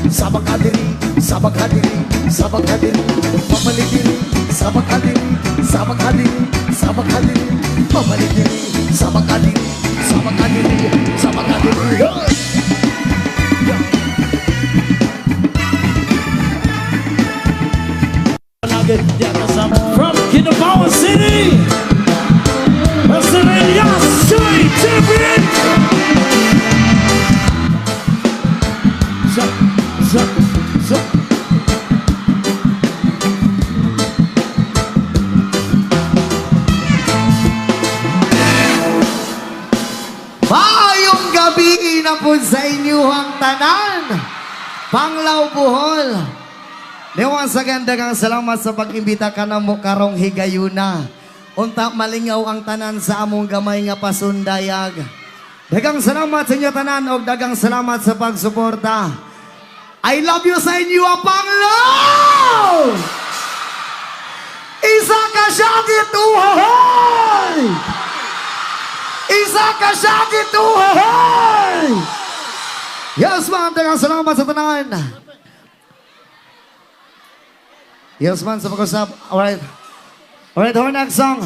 sabak hadiri, sabak hadiri, sabak hadiri, pabalik diri, sabak hadiri, sabak hadiri, sabak hadiri, pabalik diri, sabak hadiri, sabak hadiri, sabak hadiri. From Kinabalu City, Australia, City champion. Zup, zup, zup. Maayong gabi na po sa inyo ang tanan, Panglao Bohol. Once again, dagang salamat sa pag-imbita ka na mo karong higayuna. Unta malingaw ang tanan sa among gamay nga pasundayag. Dagang salamat sa inyo tanan o dagang salamat sa pagsuporta. I love you sa inyo ang Panglao! Isa ka syakit uhahay! Isa ka syakit uhahay! Yes ma'am, dagang salamat sa tanan. Yes man, sa pag-usap. Alright. Alright, our next song.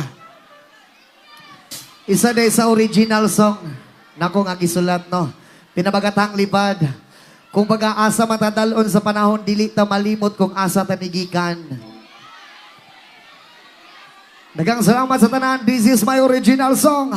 Isa day sa original song na kung ang isulat, no? Pinabagatang lipad. Kung pag-aasa matadalon sa panahon, dili ta malimot kung asa tanigikan. Dagang salamat sa tanan. This is my original song.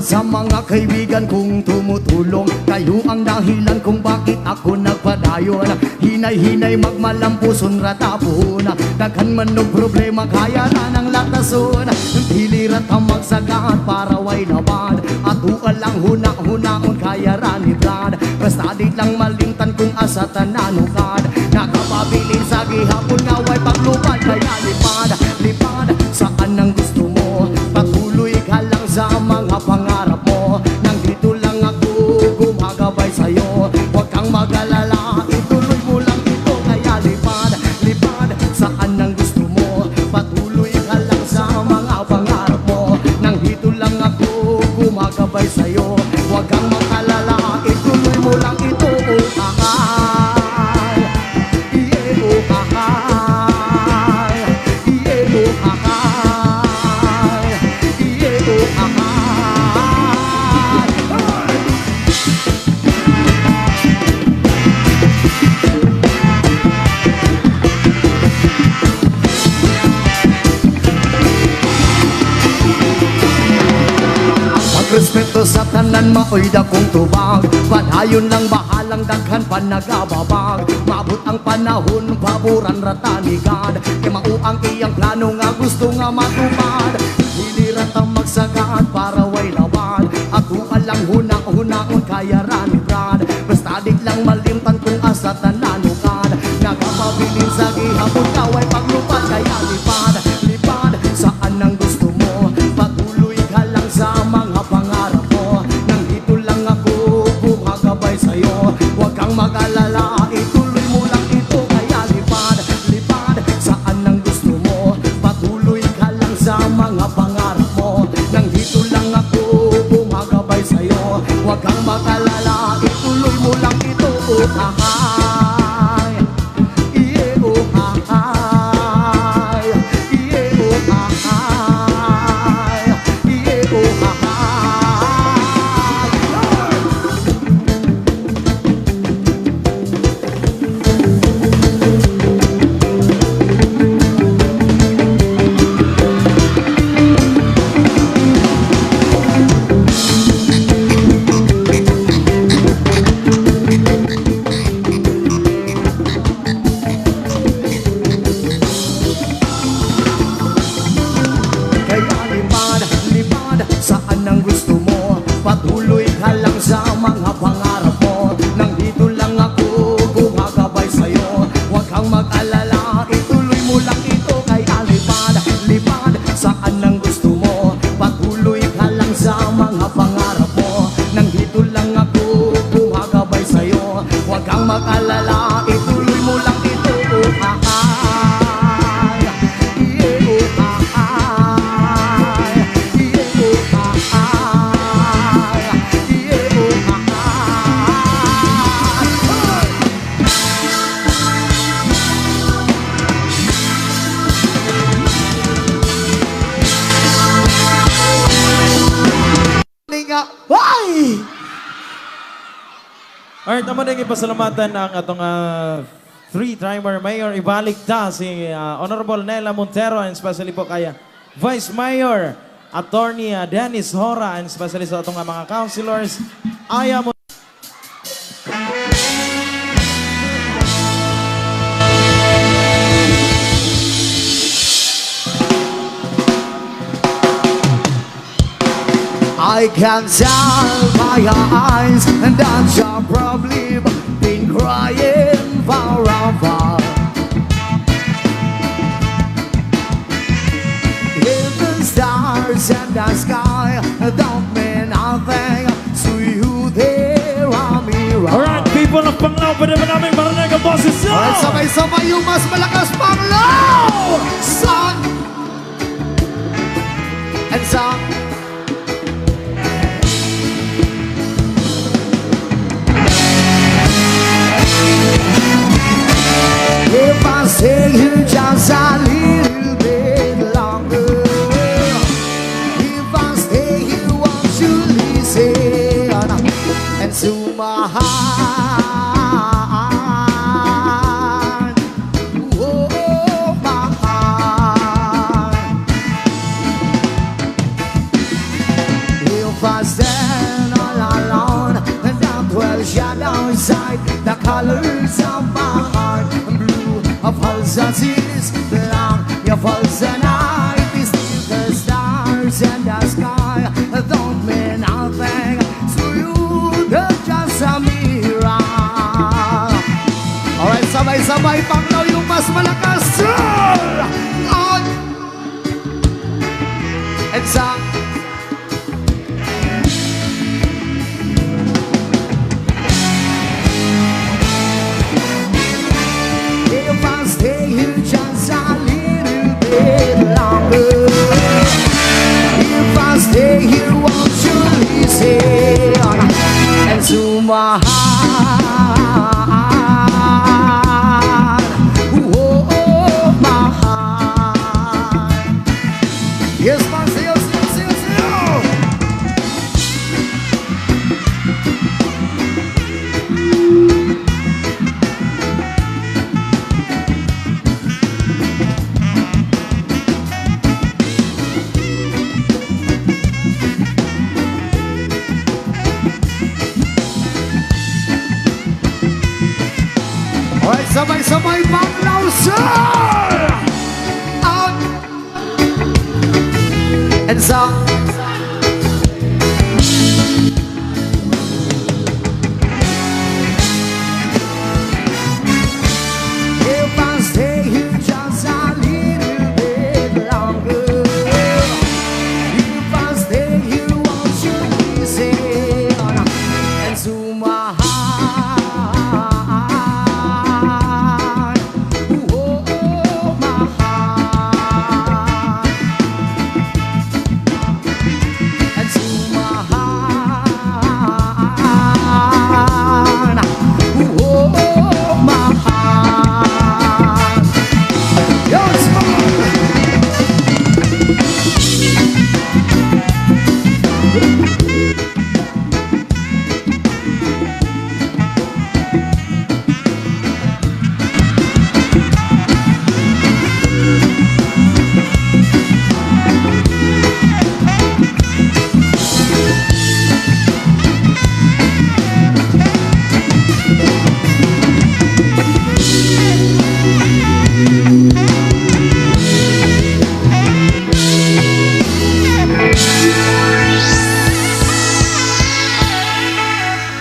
Sa mga kaibigan kong tumutulong, kayo ang dahilan kung bakit ako nagpadayon. Hinay-hinay magmalampuson ratapon, daghan man ng problema kaya na ng latason. Pilirat ang magsagaan para way naman, at ualang huna-hunaon kaya ranibran. Basta di lang malimtan kung asa tananukad, nakapabilin sa gihapon nga way paglupad. Kaya lipad, lipad, saan ang gusto mo? Patuloy ka lang sa mga pangarap mo. Nang dito lang ako gumagabay sa'yo. Huwag kang mag-alala, ituloy mo lang ito. Kaya lipad, lipad, saan ang gusto mo? Patuloy ka lang sa mga pangarap mo. Nang dito lang ako gumagabay sa'yo. Huwag kang mag-alala, ituloy mo lang ito. Oh, ahal, iye, oh, ahal, iye, oh, ahal, iye, oh, ahal. Respeto sa tanan maoy dakong tubag, padayon lang bahalang daghan panagababag. Maabot ang panahon paboran ratanigad, kay mao ang iyang plano nga gusto nga matupad. Dili ratang magsagaan para way lawad, ako alang hunang-hunaon kaya ranibran. Basta di lang malimtan kung asa tananukad, nakapabilin sa gihapon kaway paglupad. Kaya lipad, lipad, saan ang gusto mo? Patuloy ka lang sa mga pangarap mo. Nang dito lang ako gumagabay sa'yo. Huwag kang mag-alala, ituloy mo lang ito. Kaya lipad, lipad, saan ang gusto mo? Patuloy ka lang sa mga pangarap mo. Nang dito lang ako gumagabay sa'yo. Huwag kang mag-alala, ituloy mo lang ito. mag-alala, ituloy mo lang ito, oh, ay. Yeah, oh, ay. Yeah, oh, ay. Yeah, oh, ay. Nga, ay! Alright, naman ang ipasalamatan ang atong three-timer mayor. Ibalik ta si Honorable Nela Montero and especially po kaya Vice Mayor Attorney Dennis Hora and especially sa atong mga councilors. Aya mo. I can tell by your eyes that you're probably been crying forever. If the stars and the sky don't mean nothing to you, there are mirrors. Alright, people of Panglao, pwede ba namin marinig ang boses nyo? Alright, sabay-sabay yung mas malakas Panglao! Sun and sun. If I stay here just a little bit longer, if I stay here, won't you listen and to my heart? Oh, my heart. If I stand all alone and down 12 shadows inside the colors of my heart, a false is long, your false night is the stars and the sky don't mean nothing to you, they're just a mirror. Alright, sabay-sabay Panglao yung mas malakas. On and song. If I stay here just a little bit longer, if I stay here, won't you listen and to my heart? Oh, my heart. Yes, man, say, say, say, say. Alright, sabay-sabay Panglao, sir! Out! And song. If I stay here just a little bit longer, if I stay here, won't you listen and to my heart?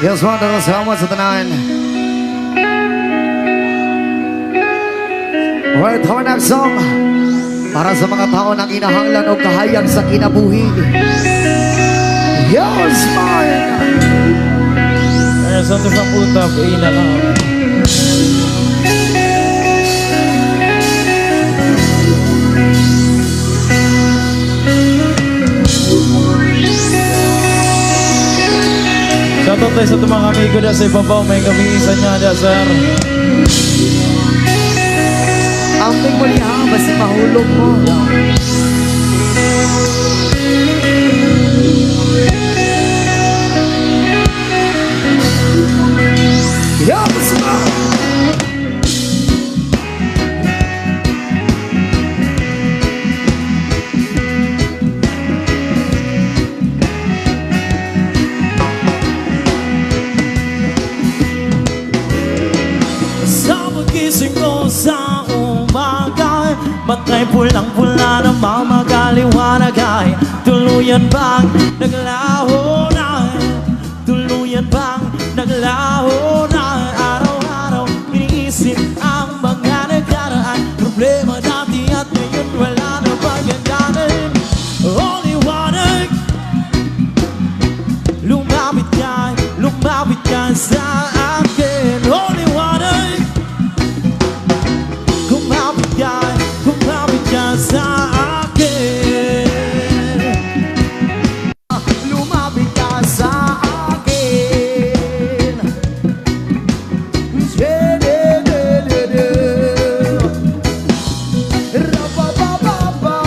Yes, mga salamat sa tanan. Alright, our next song para sa mga tao na kinahanglan o kahayag sa kinabuhi. Yes, man! There's something from Utah, ina lang. Shoutout tayo sa mga amigo na sa ibabaw. May kamiisan niya dyan, sir. Amping mo niya, basta mahulog mo. Yes, Sa pagising ko sa umaga, matay pulang-pula ng mamagaliwanag ay tuluyan bang naglaho na, tuluyan bang naglaho na. Araw-araw iniisip ang mga nakaraan, problema dati at ngayon wala na paggandanan. Only wanna lumapit ka sa akin. Only wanna kumapit ka sa akin. lumapit ka sa akin. Shedededede. Rapapapapa.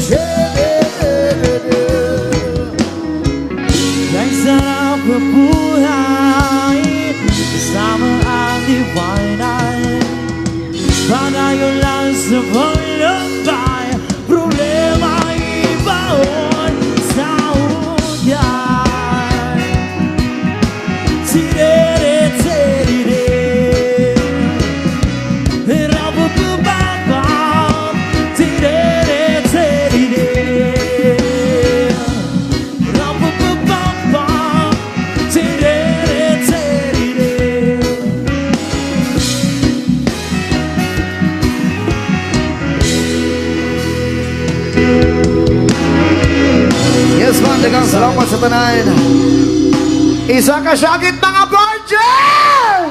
Shedededede. Kay sarap mabuhay kasama ang liwanag. Panayo lang sa paglabay, problema ibaon sa hugay. Tirere-tirere, rapapapapa. Tirere-tirere, rapapapapa. Tirere-tirere. Yes, man, dagang salamat sa tanan. Isa ka syagit mga virgin!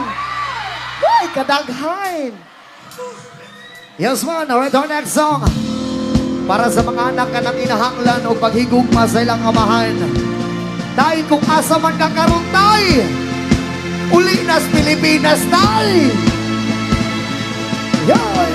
Uy, kadaghain! Yes, man, alright, our next song. Para sa mga anak ka ng inahanglan o paghigugma sa ilang amahan. Dahil kung asa man kakaroon tayo, uli nas Pilipinas tayo! Yoy!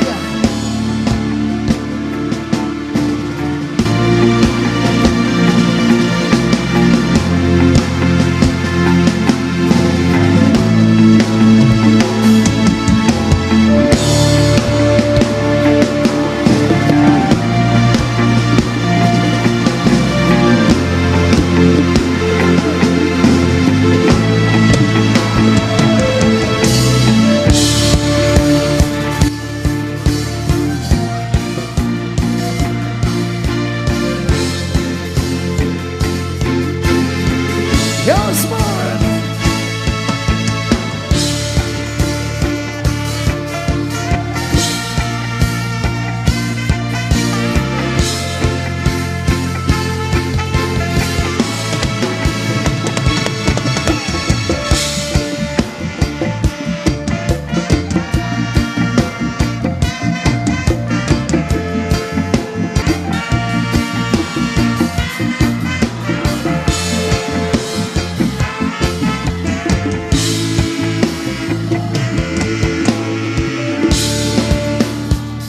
Yes, man!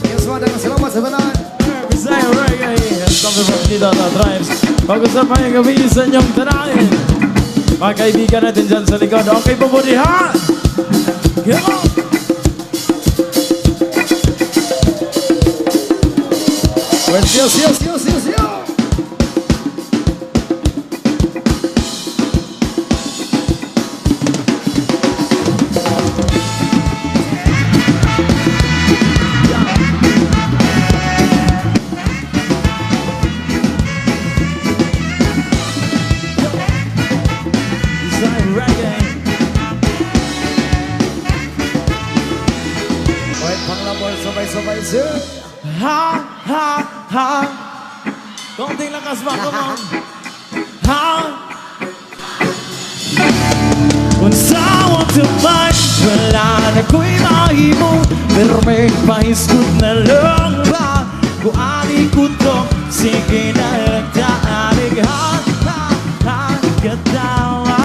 Yes, man, dagang salamat sa tanan. Bisaya Reggae. Something from Tito Tribes. Pag-usapan yung gabi sa inyong tanahin. Mga kaibigan natin dyan sa likod. Okay po po dihan. Come on! Yes, yes, yes, yes, yes, yes! Bisaya Reggae. Wait, panglabor, sabay-sabay, sir. Ha, ha, ha. Konting lakas ba, come on. Ha. Kung sa mo tuman, wala ako'y mahimo pero may pahiskot na lang ba kung ani ko to sige na nagdaanig katawa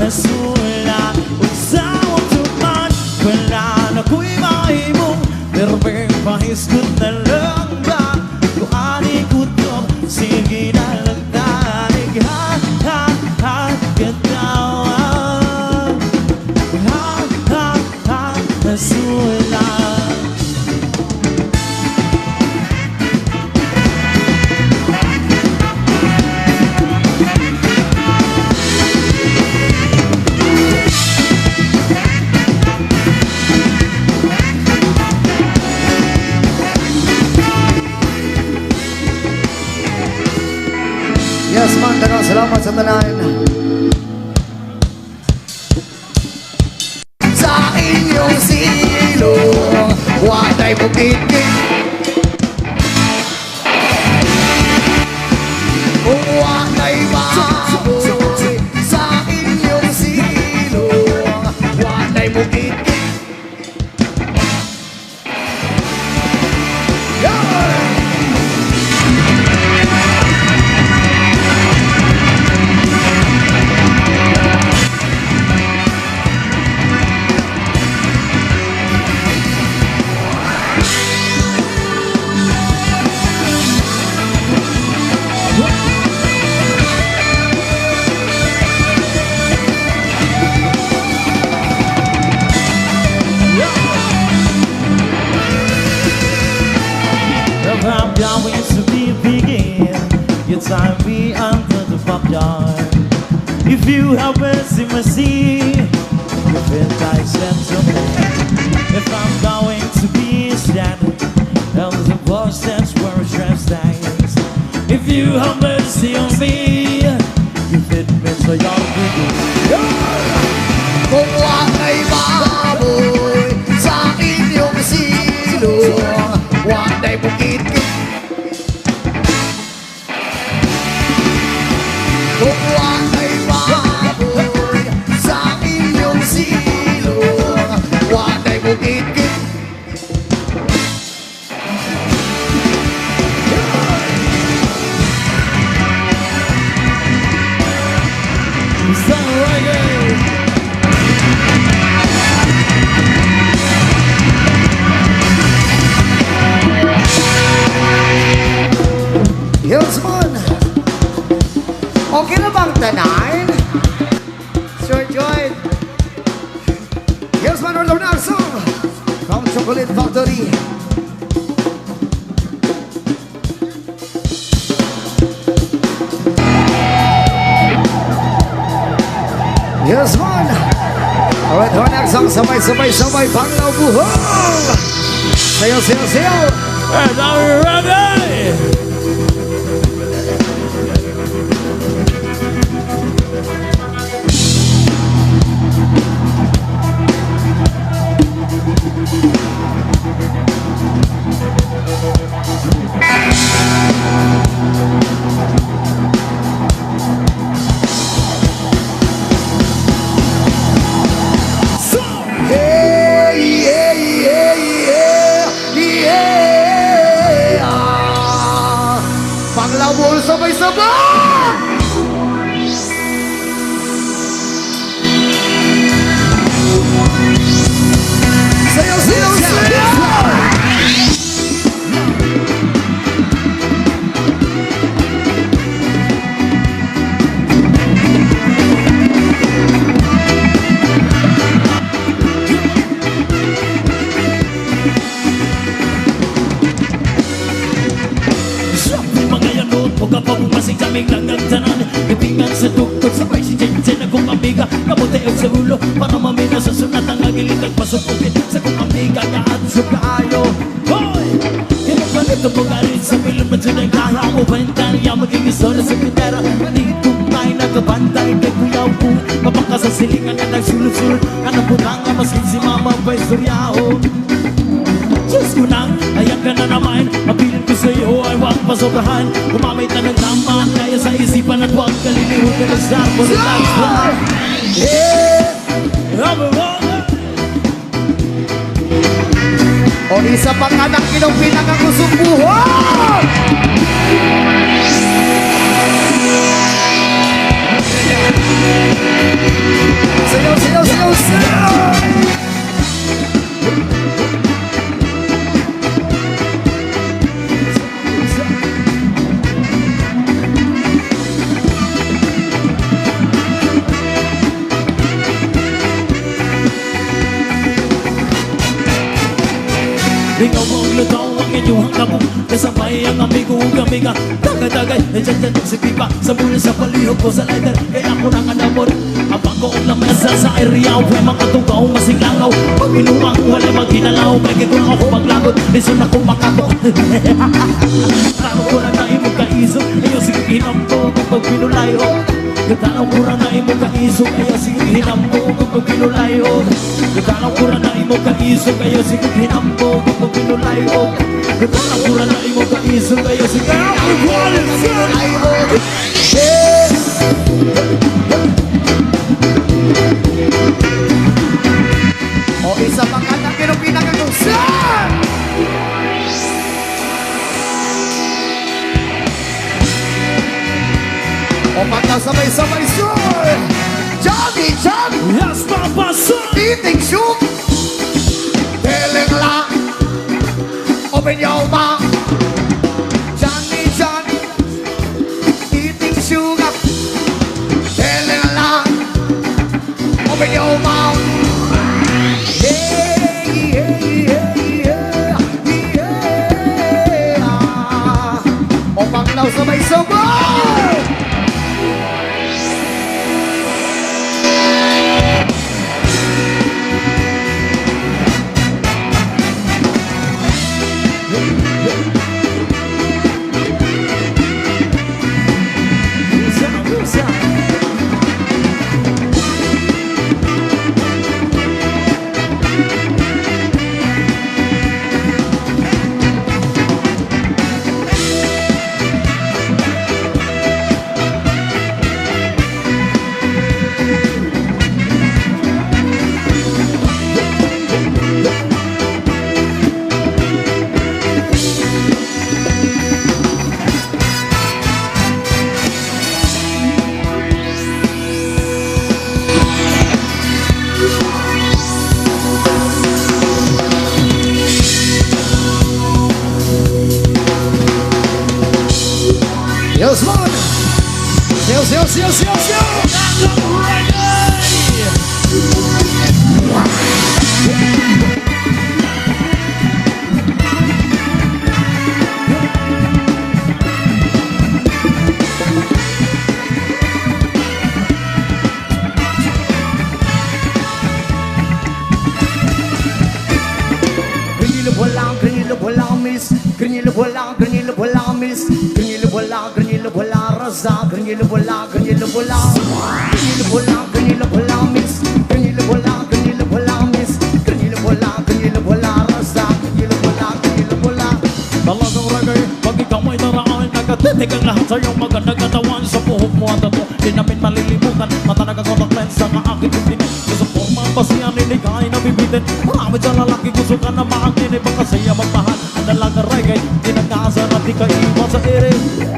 nasula usawa tuman wala na ako'y mahimo pero may pahiskot na lang ba kung ani ko to sige na nagdaanig katawa nasula. Yes man, dagang salamat sa tanan. Sa inyong silong watay bukit-kit watay baboy. Sa inyong silong watay bukit-kit. I'm going to be begin. You tie me under the backyard. If you have mercy, you feel like sentiment. If I'm going to be standing, there was a voice that's where a trap stands. If you have mercy on me, you fit me so you're good. Kung watay baboy sa inyong silong watay bukit-kit. Kung watay baboy sa inyong silong watay bukit-kit. Sun reggae. Yes man. Okay na bang tanan? Sir Joy. Yes man, Orlando Narso from Chocolate Factory. Yes man. Alright, Hornak song sabay Panglaw buhong. Sayo. And are you ready? Panglawol sabay-sabay! Sayaw! Huwag pa bumasing kaming lang nagtanan Ipingan sa tukod, sabay si Jen na kong amiga Nabuteog sa ulo, para mamina sa sunat ang agilit Nagpasupugin sa kong amiga Naan sa kaayo Hoy! Kinukulit ang bugalit sa pilon Ba't yun ang kahang ubantarya Maging isora sa pitera Manitong tayo nagkabantay Kay Kuya Po Mapaka sa silingan na nagsulot-sulot Anong putang nga maskin si Mama Pa'y suryaho Diyos ko nang, ayan ka na naman Mabilin ko sa'yo ay huwag pasobrahan Gumamit na ng tama Kaya sa isipan at huwag kalilimutan ng star For the last one Yeah! O isa pang anak inong pinakakusong buhay. Sayaw, sayaw, sayaw, sayaw. Ikaw ang lutaw ang inyong labong kasabay ang amigo ug amiga. Tagay-tagay, nandiyan si Pipa sa mula sa palihog ko sa lighter. Kaya ako nang anamor abang ko ang lamesa sa area. Huwag mga tugaw, masinglangaw. Pag-inuwang wala maghinalaw. May kikong ako maglagot, lison ako makatok. Taro ko na na imong kaisog. Ayaw sige hinampo kung pagpinulayo. Gatanaw ko na imong kaisog. Ayaw sige hinampo kung pagpinulayo. Gatanaw ko na imong kaisog. Ayaw sige hinampo kung pagpinulayo. Gatanaw ko na imong kaisog. Ayaw sige hinampo kung pagpinulayo. O isa pang anak inong pinakakusong. O pagka sabay-sabay soy. Johnny Chan, Yes, Papa Son! eating soup. Telling la, open your mouth. Johnny Chan, eating sugar. Telling la, open your mouth. Yeah, yeah, yeah, yeah, yeah. O paglaw sabay-sabay. Yes, Lord. Yes, yes, yes, yes, yes. Miss, granile bola, granile bola, miss, granile bola, granile bola, raza, granile bola, granile bola, granile bola, granile bola, miss, granile bola, granile bola, miss, granile bola, granile bola, raza, granile bola, granile bola. Talagang reggae, pag ikaw ay naraan, nagkatitig ang lahat sa iyong magandang katawan. Sa buhok mo ang tato, di namin malilimutan. Mata nagkakontak lens ang aking tingin. Gusto ko mapasiyan, niligay na bibitin. Marami sa lalaki gusto ka na maangkin. Iba kasi magmahal, ang dalaga reggae. Di nagkasa na di ka iwan sa ere.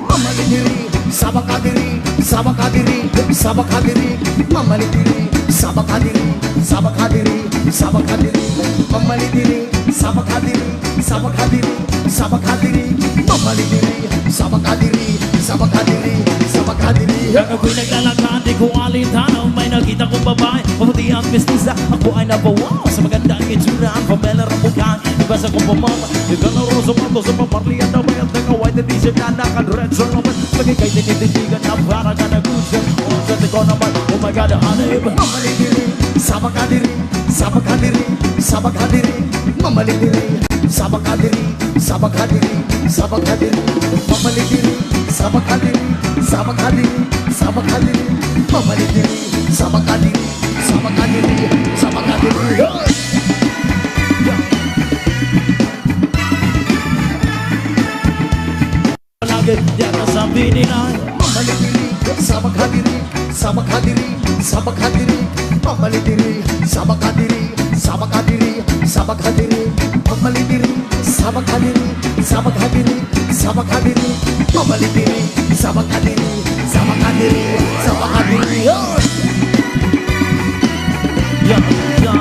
Mamalidiri, sabakadiri, sabakadiri, sabakadiri, mamalidiri, sabakadiri, sabakadiri, sabakadiri, mamalidiri, sabakadiri, sabakadiri, sabakadiri, mamalidiri, sabakadiri, sabakadiri, sabakadiri. Kaya ako'y naglalakad, di ko alintanaw. May nakita kong babae, mabuti ang mestiza. Ako ay nabawaw sa magandang itsura. Ang pamela rambukan, ibasa kong pamama. Ikaw na rin sa mato sa pamarlian na may ang tagaway na t-shirt na naka-red shirt naman. Lagi kay tinititigan na para ka nag-usap. O sa tiko naman, oh my God, hanib. Mamalidiri, sabakadiri, sabakadiri, sabakadiri, mamalidiri, sabakadiri, sabakadiri, sabakadiri, mamalidiri, sabakadiri, sabakadiri, sabakadiri, mamalidiri, sabakadiri, sabakadiri, sabakadiri. Lagi, di ka sabi nila. Mamalidiri, sabakadiri, sabakadiri, diri, sabak hadiri, pamali diri, sabak hadiri, sabak hadiri, sabak hadiri, pamali diri, sabak hadiri, sabak hadiri, sabak hadiri, pamali diri, sabak hadiri, sabak hadiri, sabak hadiri. Yeah, yeah.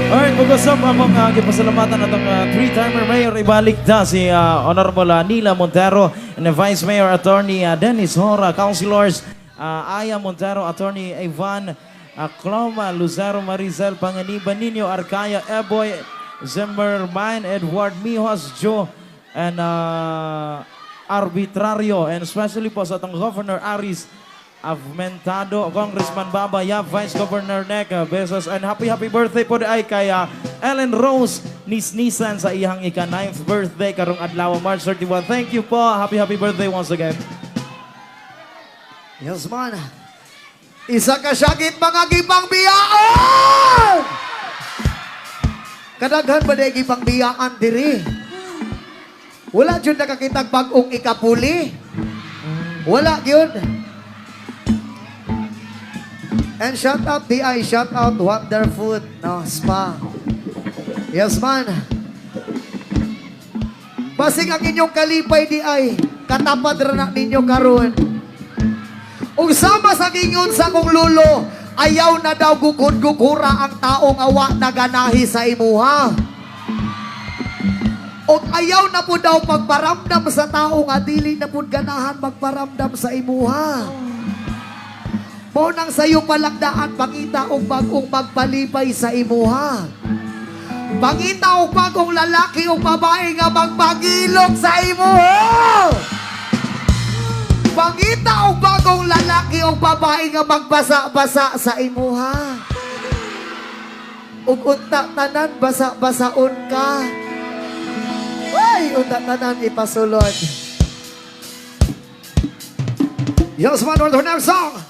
Alright, mag-usap ang mga gipasalamatan natong three-timer mayor ibalik da si Honorable Nila Montero and Vice Mayor Attorney Dennis Hora, Councilors Aya Montero, Attorney Ivan Cloma, Luzaro Marizel, Panganiban Nino, Arcaya Eboy, Zimmerman, Edward Mihos, Joe, and Arbitrario, and especially po sa atong Governor Aris Avmentado, Congressman Baba Yap, Vice Governor Nek Besos, and happy birthday po ay kay Ellen Rose Nisnisan sa iyang ika-9th birthday karong adlaw March 31. Thank you po. Happy birthday once again. Yes, man. Isa ka syagit mga gipang biyaan! Kadaghan ba na gipang biyaan diri? Wala dyan nakakitag bagong ikapuli? Wala yun. And shout out DI, shout out Wonderfood, no, spa. Yes, man. Basig ang inyong kalipay DI, katapad na ninyo karon. Ug sama sa gingon sa kong lulo, ayaw na daw gugod-gugura ang taong awa na ganahi sa imuha. Ug ayaw na po daw pagparamdam sa taong adili na po ganahan magparamdam sa imuha. Mo nang sayo palagdaan, pangita og bagong magpalipay sa imuha. Pangita og bagong lalaki o babae nga magpagilog sa imuha. Pangita og bagong lalaki o babae nga magbasa-basa sa imuha. Ug unta tanan basa-basaon ka. Ay, unta tanan ipasulod. Yes, man, on the next song.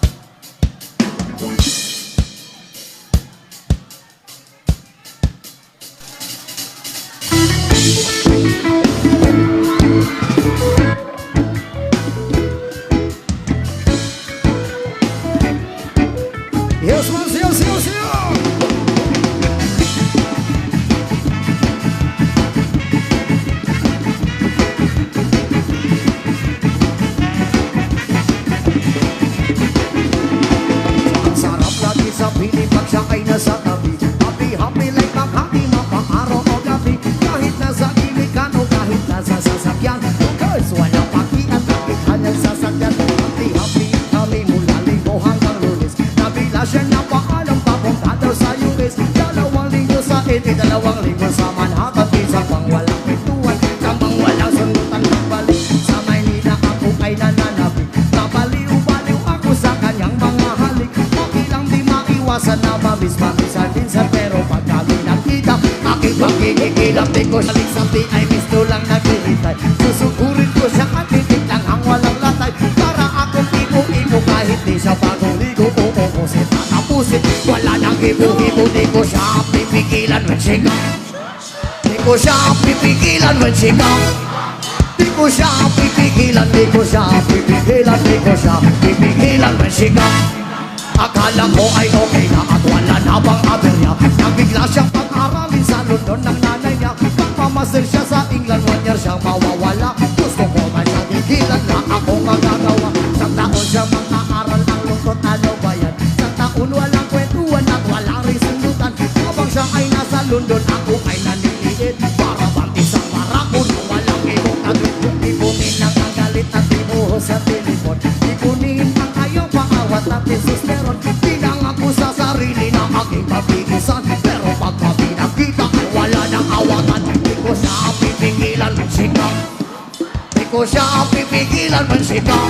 Yes, man, yes, yes, yes. Sarap lagi sa piling pag siya ay nasa tabi. Happy like makati makaaraw o gabi. Kahit nasa gilid ka o kahit nasa sasakyan. Girls, wala pakian, bakit hanyang sasakyan. Happy kami mula linggo hanggang Lunes. Nabila siya na paalam papunta daw sa US. 2 linggo sa Ete, 2 linggo sa Manhattan. Isang pang walang pintuan, tamang walang sundutan nagbalik. Sa Maynila ako ay nananabik. Nabaliw-baliw ako sa kanyang mga halik. Makilang di maiwasan na mamiss-mamisan minsan. Pero pag kami nakita, aking pakikikilang di ko salik sa ay misto lang naghihintay. Susugurin ko siya at titik lang ang walang latay. Para akong ibo-ibo kahit di siya bagong ligo. Oo, kasi tatapusin, wala nang ibo-ibo. Di ko siya pipigilan when she comes. Di ko siya pipigilan when she comes. Di ko siya pipigilan, di ko siya pipigilan, di ko siya pipigilan when she comes. Akala ko ay okay na at wala na bang aberya. Nabigla siyang pag-aralin sa London ng nanay niya. Pagmamaster siya sa England, 1 year siyang mawawala. Gusto ko man siya tigilan na ako magagawa. Isang taon siya mag-aaral ang lungkot, ano ba yan? Isang taon walang kwentuhan at walang rin sundutan. Habang siya ay nasa London, ako ay naniliit. Para bang isang marakon, walang ibong agad. Ipunin lang ang galit at ibuhos sa telepon. Ipunin ang ayaw paawat at testosteron. Pinangako sa sarili na aking papigisan. Pero pag mapinakita, wala nang awatan. Di ko siya pipigilan man sigaw. Di ko siya pipigilan man sigaw.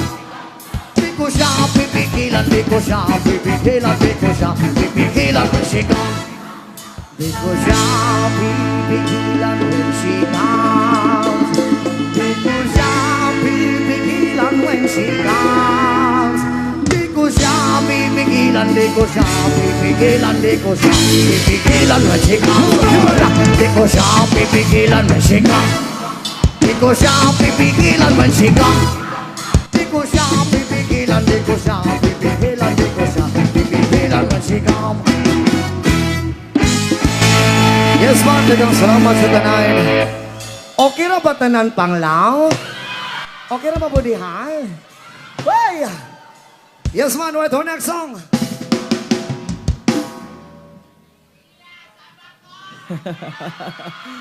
ko siya pipigilan, di ko siya pipigilan, di ko siya pipigilan when she comes. Di ko siya pipigilan when she comes. Di ko siya pipigilan when she comes. Di ko siya pipigilan, di ko siya pipigilan, di ko siya pipigilan when she comes. Di ko siya pipigilan when she comes. Di ko siya pipigilan when she comes. Di ko siya pipigilan, di ko siya pipigilan, di ko siya pipigilan when she comes. Yes, ma'am. Dagang salamat sa tanan. Okay ra ba tanan panglaw? Okay ra ba budihan? Way! Yes, ma'am. Wait, our next song.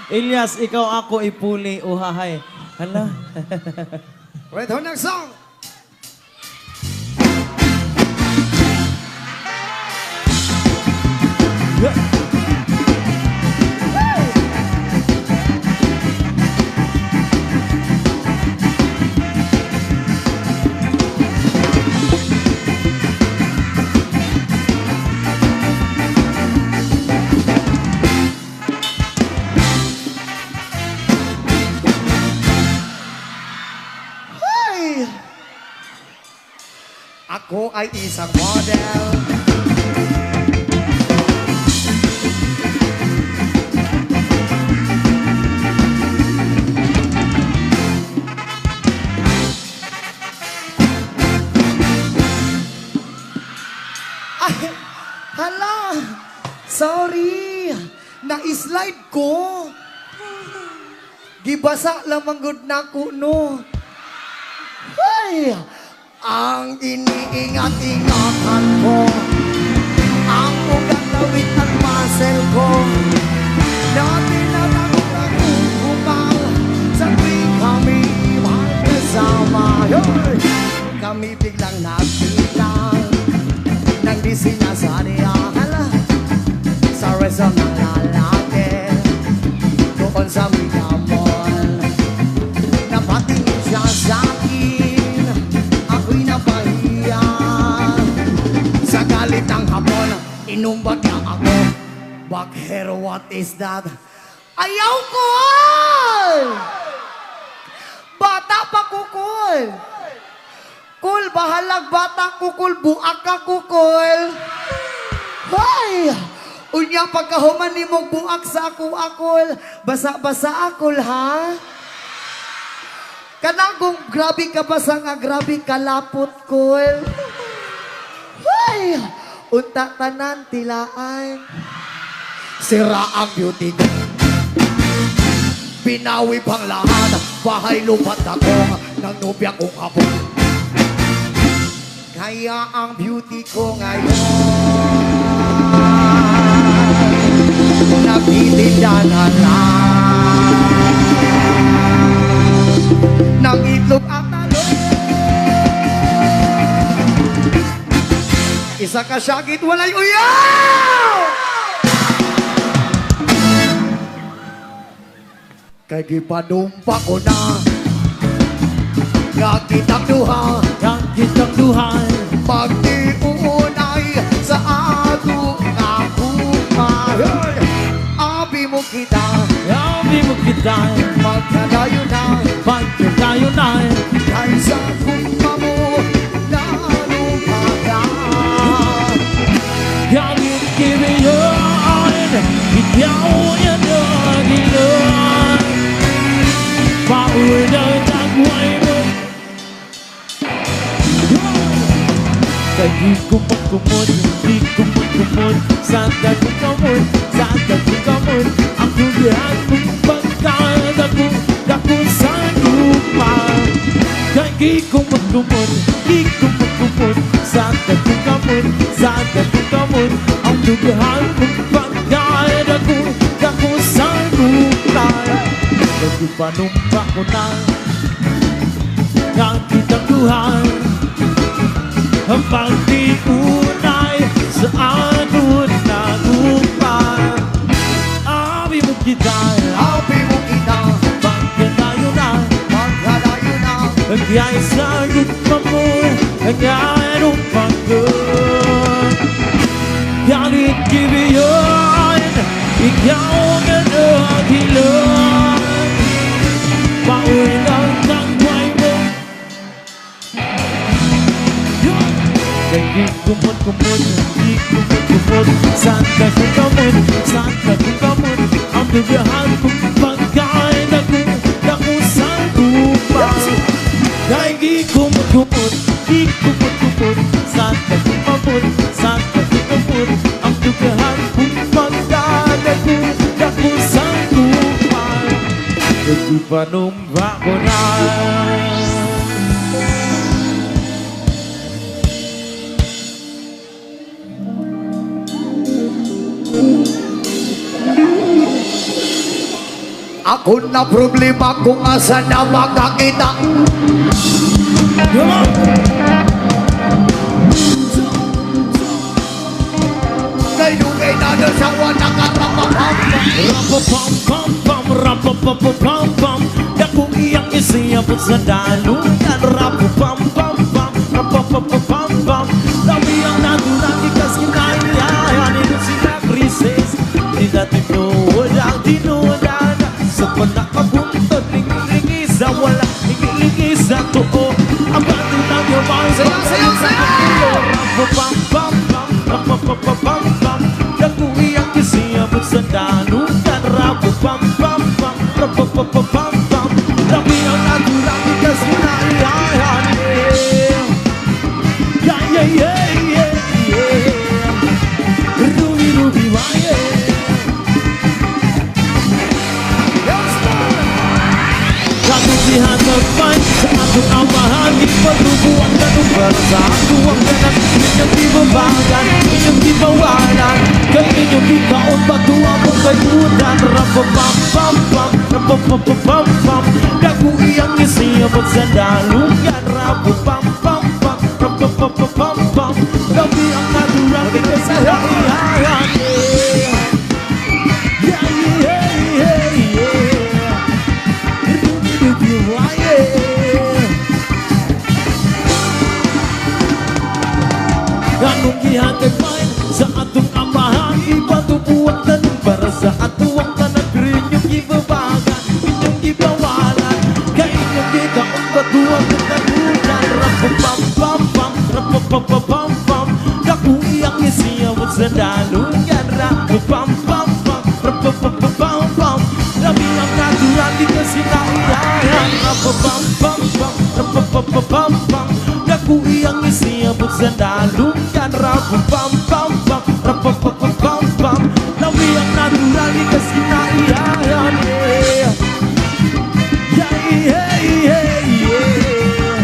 Ilyas, ikaw ako ipuli, uhahay. Hala. Wait, our next song. Hey! Ako ay isang model. Ay, hala! Sorry! Na-slide ko! Gibasa lamang good na ko, no? Ay! Ang iniingat-ingatan ko, ang ugat lawit at muscle ko, dati na nagugumang sa tuwing kami magkasama. Yoy! Kami biglang nakita ng di sinasariyahan sa resort ng lalaki doon sa Mega Mall. Napatingin siya sa akin, ako'y napahiya. Sa galit ng hapon, inumbag niya ako. Bakher, what is that? Ayaw ko! Bata pa kukul! Kul, bahalag bata kukul, buak ka kukul! Hoy! Unya pagkahuman ni mong buak sa akul, basa-basa akul, ha? Kanagong grabe ka basa nga, grabe kalapot, kul. Hoy! Unta tanan tilaan. Sira ang beauty ko. Pinawi pang lahat, bahay lupat ako ng nobya kong kapon. Kaya ang beauty ko ngayon nagtitinda na lang ng itlog at talong. Isa ka syagit, walay uyaw! Kay gipadumpa ko na kakitang duha, Yang kitang duhan, pagtiunay sa ato nga buhay. Abi mo kita, yabi mo kita, magkadayo na, pagka tayo na, kaysa kung mo lalo pa ka. yang give your all, ikaw yan ang ilan. Pauwi na tagway mo, di ko magkumot, di ko magkumot, saan ko kamot, saan ko kamot, ang tulihan kong pagkada ko, dako sa lupa. Di ko magkumot, di ko magkumot, saan ko kamot, saan ko kamot, ang tulihan kong pagkada ko, dako sa lupa. Nagpanumpa ko na, ang kitang duhan, ang pagtiunay sa anon na lupa. Abi mo kita, pagkadayo na, magkadayo na, kaya sa lupa mo, kaya Di kumot-kumot, di kumot-kumot. Saan ka kung kamot, saan ka kung kamot. Ang dugahan kong pagkain ako sa lupa. Kaya di kumot-kumot, di kumot-kumot. Saan ka kung kamot, saan ka kung kamot. Ang dugahan kong pagkain ako sa lupa. Nagpanumba ko na. Ako na problema kung asa na makakita. Come on! Ngayon na doon sa wanakapapapam. Rapapam-pam-pam, rapapapam-pam. Dako iyang isiyabot sa daluyan. Rapapam-pam-pam, rapapapam-pam. Dami ang natulang ikas kinayayan. Ito sila krisis. Di natin tinuwadan. Sa panakabuntod, lingilingisa. Wala lingilingisa too. Ang bati ng yaman sa rapapam-pam-pam, rapapapam-pam. Dako iyang isiyabot sa daluyan. Rapapam-pam-pam, rapapapam-pam. Dami ang natulang ikas kinayayan. Yeah, yeah, yeah, yeah, yeah. Ruby, why, yeah. Kanubihan magpan sa aking amahan. Di paglubuan ka nung para sa ako ang ganang. Inyong di babagan, inyong di bawalan. Kay inyong di kaon patuwa mong kayunan. Rapapam-pam-pam, rapapapam-pam. Dago iyang isiyabot sa daluyan. Rapapam-pam-pam, rapapapam-pam. Gabi ang naturang ikasahayan. Yeah, yeah, yeah, yeah. Ganong gihatag main sa atong amahan. Ipatubuan tanong para sa atuang tanan. Inyong gibabagan, inyong gibawalan. Kaya inyong gikaon batuang tanunan. Rapapam-pam-pam, rapapapam-pam. Daku iyang isiyawat sa daluyan. Rapapam-pam-pam, rapapapam-pam. Labi ang natural di kasi naiyayan. Rapapam-pam-pam, rapapapam-pam. Daku iyang isiyabot sa daluyan. Rapapam-pam-pam, rapapapam-pam. Labi ang natural di kasi naiyayan. Yeah, yeah, yeah, yeah.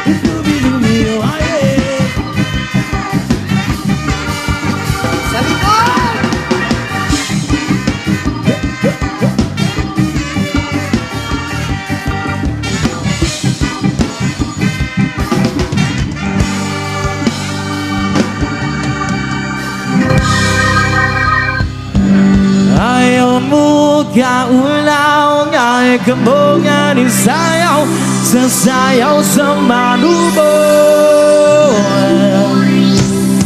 Lumi-lumi, oh, yeah. Sa likod! Ayaw mo kaulaw, ay kambungan isayaw, sasayaw sa manubo.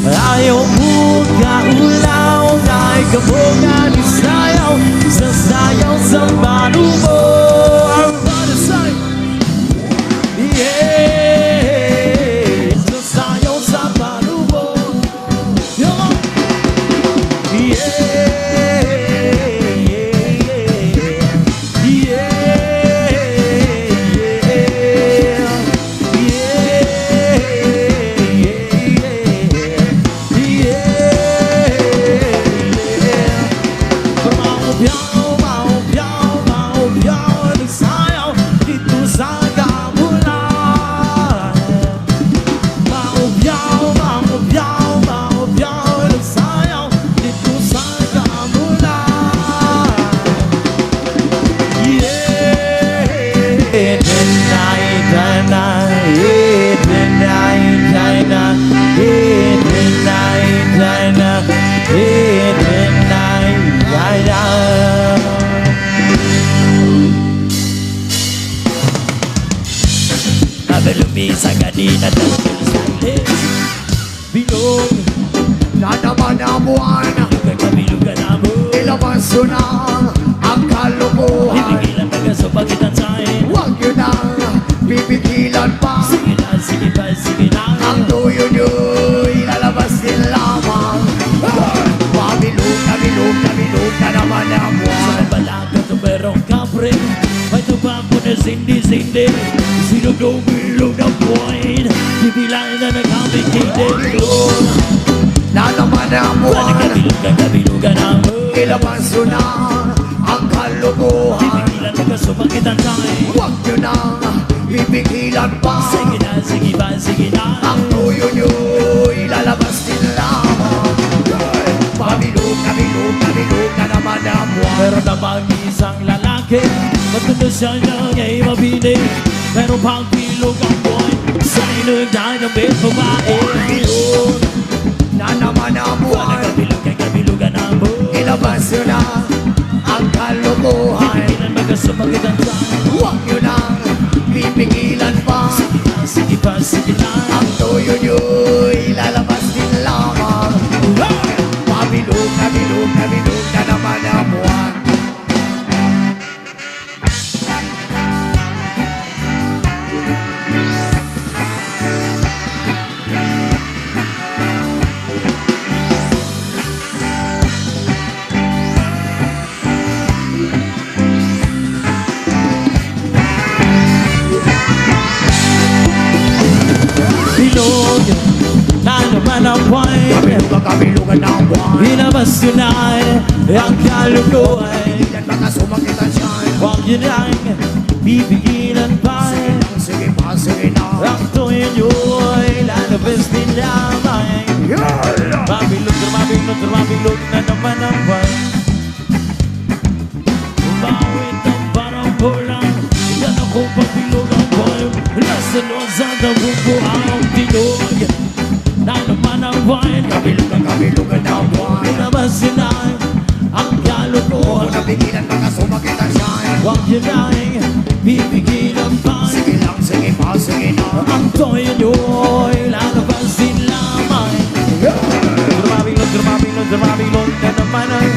Ayaw mo kaulaw, ay kambungan isayaw, sasayaw sa manubo. Everybody say, yeah, sasayaw sa manubo. Come on. Yeah. Sa ganina tanggol sa bilog Na naman ang buwan, kagabilugan na mo. ilabas yun na ang kalukuhan. Pipigilan taga sa pagitan sa'yo. Huwag yun ang pipigilan pa Sige na, sige pa, sige na. ang tuyo nyo. sindi Sinugong ilog ng buwan Bibilang na nagkamikide Na naman ang buwan Kabilugan ang Ilabas nyo na ang kalokohan Bibigilan na kasupakit ang tayo Huwag nyo na ipigilan pa Sige na Ang tuyo nyo ilalabas din lamang Pabilog na naman ang buwan Meron namang isang lalaki Matuto siya niya ay mabinig Pero pang bilog ang buwan Sa inugdan ng may babae Bilog na naman ang buwan Kabilugan ang buwan Ilabas nyo na ang kalokohan Bibigilan magkasupakit ang tayo Huwag nyo na pipigilan pa Sige na Ang tuyo nyo ilalabas din lamang Pabilog na naman ang buwan Bilog na naman ang buwan Kabilugan ng buwan Inabas ko na ang kalukuhan Yan mga sumakit ang siyan Huwag yun lang bibigilan pa Sige pa, sige na Ang tuyo nyo'y lalabas din lamang Mabilog na naman ang buwan Bawit ang parang bulang Yan ako pabilog ang buwan Nasa losa ng bubuang ang bilog Na naman ang buwan Kabilugan ng buwan Inabas sila ang kalukuhan Napigilan mga sumakit ang siyan Huwag yun lang bibigilan pa Sige lang, sige pa, sige na Ang toyo nyo'y lalabas din lamang Drumabing na naman ang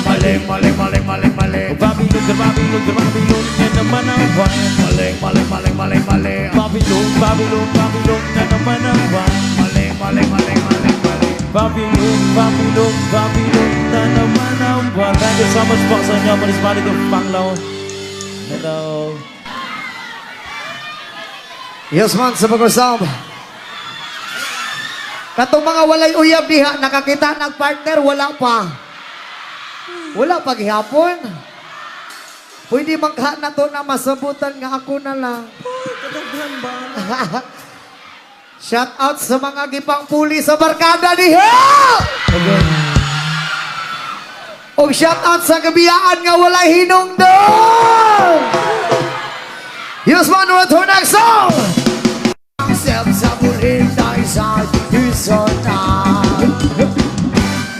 Mali Drumabing na naman ang buwan Mali Babylon na naman ang buwan Babylon na naman ang buwan Thank you so much po sa inyo Municipality of Panglao. Hello. Yes man, sa pag-usap Katong mga walay uyab diha nakakita ng partner, wala pa gihapon. Pwede magha na to na masabutan nga ako na lang. Shout out sa mga gipang puli sa barkada diha. O shout out sa kabiyaan nga walay hinungdon. Yes man, we're to next song. Self sabulin tayo sa isota.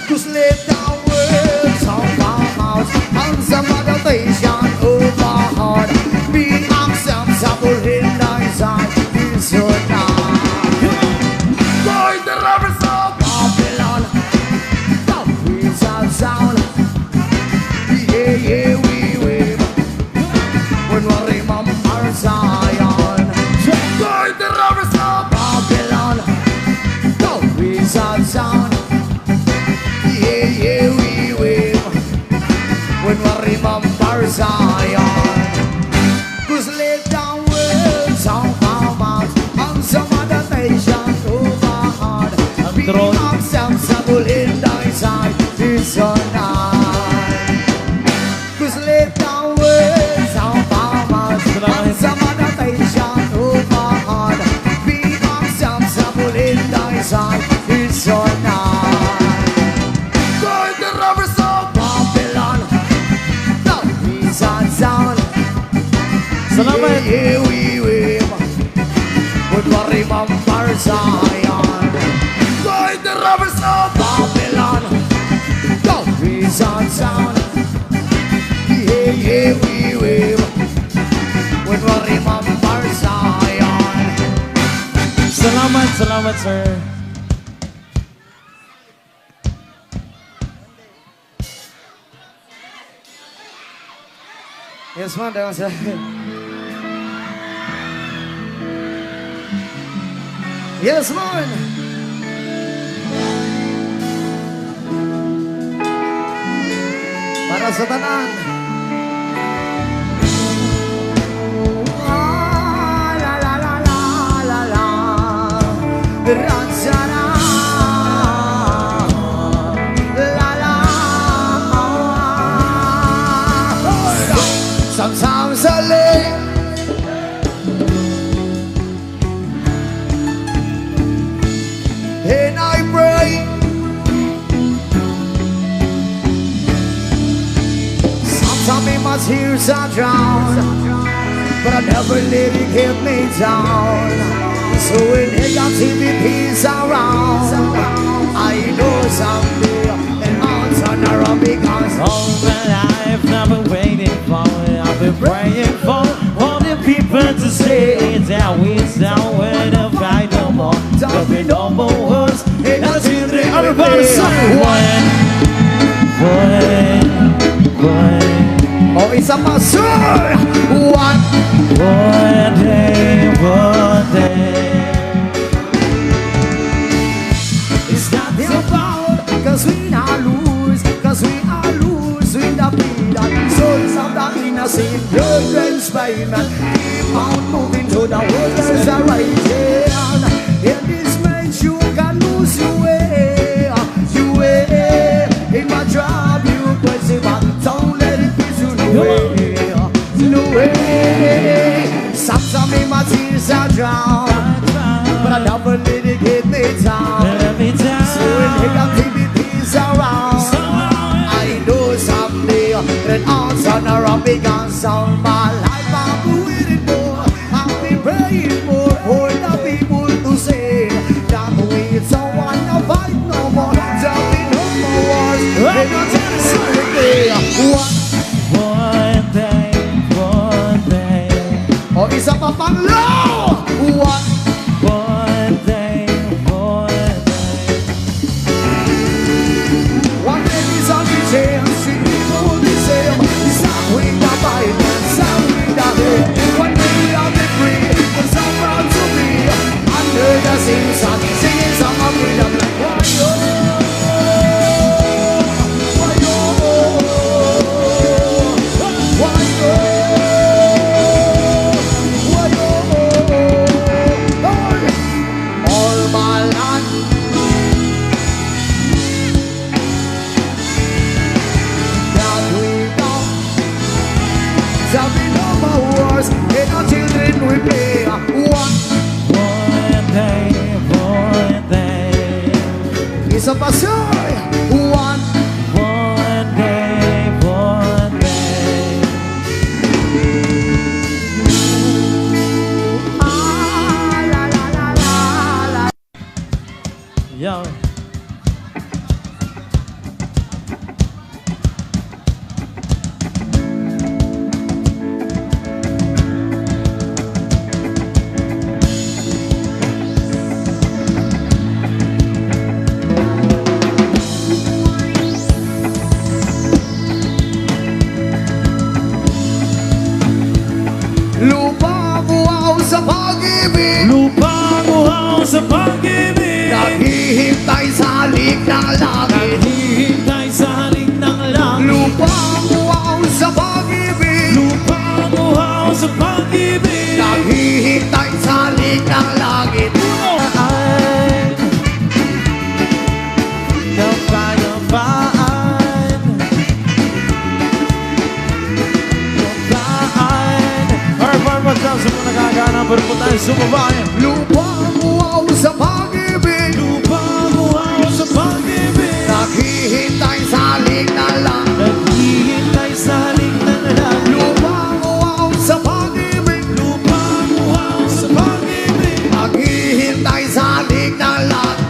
Just let the words of our mouths and some other station overheard. Be self sabulin tayo sa isota. Boy, the lovers of Babylon, the wizard sound. Yeah, we will. When we remember Zion. Boy, the lovers of Babylon, the wizard sound. Yeah, we will. When we remember Zion. Cause let down words of our mouths on some other nation overheard. Be drone. acceptable in thy sight is on high. Cause let down words of our mouths on some other nation overheard. Be acceptable in thy sight is on high. By the rivers of Babylon, the wizard sound. Salamat. Yeah, we will. When we remember Zion. By the rivers of Babylon, the wizard sound. Yeah, we will. When we remember Zion. Salamat sir. Yes, man, that was Yes, man. Para sa tanan. Ransana, la la. Sometimes I lay and I pray. Sometimes in my tears I drown, but I never let it get me down. So when negativity's around, I know someday an answer around because All my life I've been waiting for, I've been praying for all the people to say that we down when the fight no more. There'll be no more wars, and the children everybody say when. oh, it's a master. One One day. it's not about, cause we not lose, cause we are lose with the blood and souls of the innocent children, Spider-Man. Keep on moving to the world, there's a right hand. In this match you can lose your way, your way. In my job you question, but don't let it get you the way, the way. Sometimes in my tears I drown, but I never let it get me down. So when negativity's around, I know someday that answer around because all my life I've been waiting for. I've been praying for the people to say that we don't want to fight no more. There'll be no more wars. And I'll tell you someday, One day. oh, it's a papanglaw. What? One day. One day is on the chance, see people the same. It's not with the fight, it's not with the hate. One day we all be free, and some proud to be under the same sun, singing song of freedom like why-yo, why-yo, why-yo, why-yo. All my life that we know, there'll be no more wars, and our children will play One day. It's a passion. One One day. la la la la la. Yo. Lupa buhaw sa pag-ibig, Lupang uhaw sa pag-ibig, naghihintay sa halik ng langit. naghihintay sa halik ng langit. Lupa buhaw sa pag-ibig, Lupang uhaw sa pag-ibig, naghihintay sa halik ng langit. ay kapayapaan, Urban Magdang sa mga nagagana, pero po tayo sumabayan. Lupa buhaw sa pag-ibig, Lupang uhaw sa pag-ibig, naghihintay sa halik ng langit. naghihintay sa halik ng langit. Lupa buhaw sa pag-ibig, Lupang uhaw sa pag-ibig, naghihintay sa halik ng langit.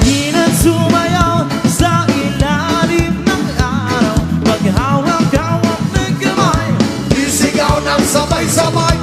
hindi na sumayaw sa ilalim ng araw, paghawak-hawak ng kamay, Isigaw ng sabay-sabay,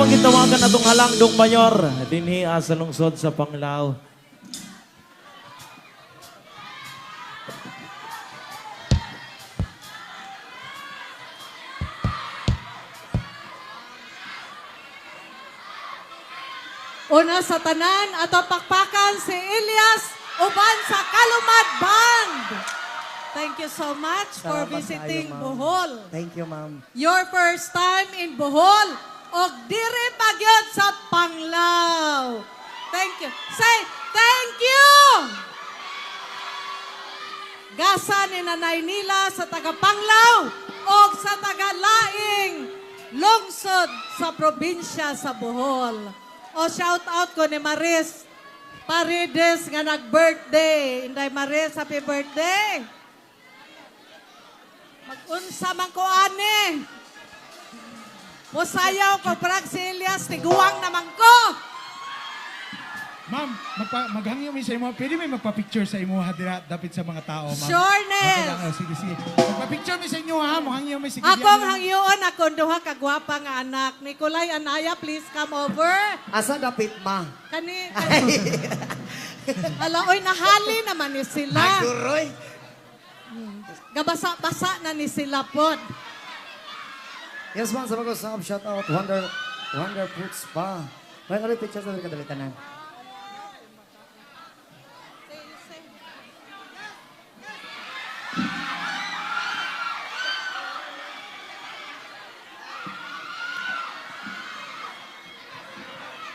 ang gitawagan atong halangdong mayor dinhi sa lungsod sa Panglao. Una sa tanan, ato pakpakan si Elias uban sa Kalumad Band. Thank you so much for Salamat visiting kayo, ma'am. Bohol. Thank you, ma'am. Your first time in Bohol og diri pagyod sa Panglao. Thank you. Say, thank you! Gasa ni Nanay Nila sa taga Panglao og sa taga Laing lungsod sa probinsya sa Bohol. O shout out ko ni Maris Paredes nga nag-birthday. Inday Maris, happy birthday. Mag-unsa man ko ani. Musayaw ko parang si Elias, tiguang naman ko. Ma'am, maghangyo mi sa imo. Pwede may magpa-picture sa imo ha dira dapit sa mga tao, ma'am. Sure, Okay Nels. lang, sige, sige. Magpa-picture mi sa inyo ha, maghangyo mi sige. Akong hangyoon, akong duha kagwapa nga anak. Nicolay Anaya, please come over. Asa dapit, ma? Kani, alaoy, nahali naman ni sila. Aguroy. Gabasa-basa na ni sila pod. Yes, ma'am. Sabi ko, shout out. Wonder Fruits pa. May kali picture sa kadalitanan.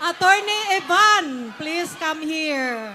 Attorney Evan, please come here.